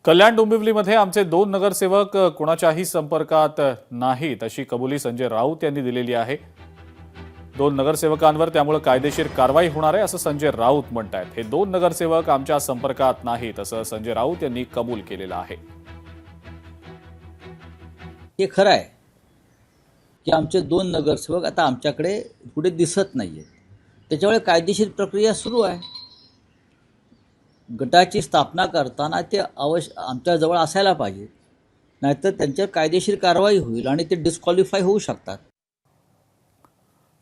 कल्याण डोंबिवलीमध्ये आमचे 2 नगरसेवक कुणाच्याही संपर्कात नाहीत अशी कबुली संजय राऊत यांनी दिलेली आहे। 2 नगरसेवकांवर त्यामुळे कायदेशीर कारवाई होणार आहे असं संजय राऊत म्हणतात। हे 2 नगरसेवक आमच्या संपर्कात नाहीत असं संजय राऊत यांनी कबूल केलेलं आहे। हे खरं आहे की आमचे 2 नगरसेवक आता आमच्याकडे पुढे दिसत नाहीयेत। त्याच्यामुळे कायदेशीर प्रक्रिया सुरू आहे। गटाची स्थापना करताना ते आमच्या जवळ असायला पाहिजे, नाहीतर त्यांच्यावर कायदेशीर कारवाई होईल आणि ते डिस्क्वालिफाय होऊ शकतात।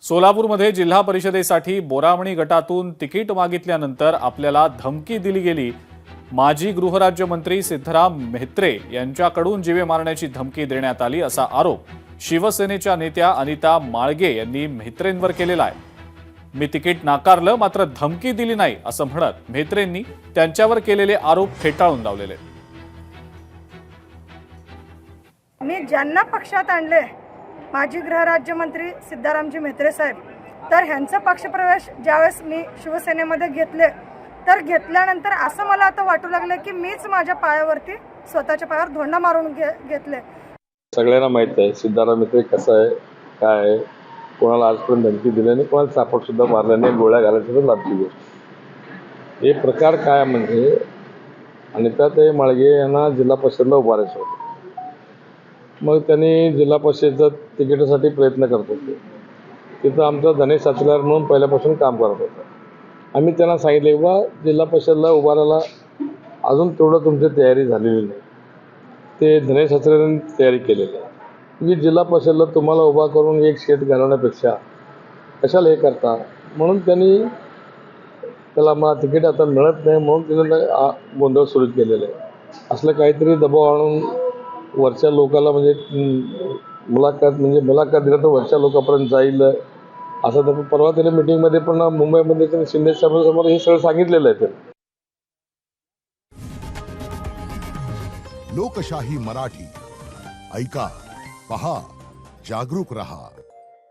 सोलापूरमध्ये जिल्हा परिषदेसाठी बोरामणी गटातून तिकीट मागितल्यानंतर आपल्याला धमकी दिली गेली। माजी गृहराज्यमंत्री सिद्धराम म्हेत्रे यांच्याकडून जीवे मारण्याची धमकी देण्यात आली असा आरोप शिवसेनेच्या नेत्या अनिता माळगे यांनी म्हेत्रेंवर केलेला आहे। मी तिकीट नाकारलं मात्र धमकी दिली नाही असं म्हणत म्हेत्रेंनी त्यांच्यावर केलेले आरोप फेटाळून लावलेले। मी ज्यांना पक्षात आणले माजी गृहराज्यमंत्री सिद्धरामजी म्हेत्रे साहेब, तर ह्यांचा पक्षप्रवेश ज्यावेळेस मी शिवसेनेमध्ये घेतले तर घेतल्यानंतर असं मला आता वाटू लागलं की मीच माझ्या पायावरती स्वतःच्या पायावर धोंडा मारून घेतले। सगळ्यांना माहित आहे सिद्धराम म्हेत्रे कसं आहे, काय आहे, कोणाला आजपर्यंत धमकी दिल्याने, कोणाला सापट सुद्धा मारल्याने, गोळ्या घालायची तर लाभची गोष्ट। हे प्रकार काय म्हणजे अनिताताई माळगे यांना जिल्हा परिषदला उभारायचं होतं। मग त्यांनी जिल्हा परिषदेचा तिकिटासाठी प्रयत्न करत होते। तिथं आमचा धनेश साचलार म्हणून पहिल्यापासून काम करत होता। आम्ही त्यांना सांगितले बा जिल्हा परिषदला उभारायला अजून तेवढं तुमची तयारी झालेली नाही। ते धनेश साचलारांनी तयारी केलेली आहे की जिल्हा परिषदला तुम्हाला उभा करून एक शेत घालवण्यापेक्षा कशाला हे करता, म्हणून त्यांनी त्याला मला तिकीट आता मिळत नाही म्हणून त्याने गोंधळ सुरू केलेलं आहे। असलं काहीतरी दबाव आणून वरच्या लोकाला म्हणजे मुलाखत दिलं तर वरच्या लोकांपर्यंत जाईल असं तर परवा त्याने मीटिंगमध्ये पण मुंबईमध्ये त्यांनी शिंदे साहेबांसमोर हे सगळं सांगितलेलं आहे। त्यांनी लोकशाही मराठी ऐका, पहा, जागरूक रहा।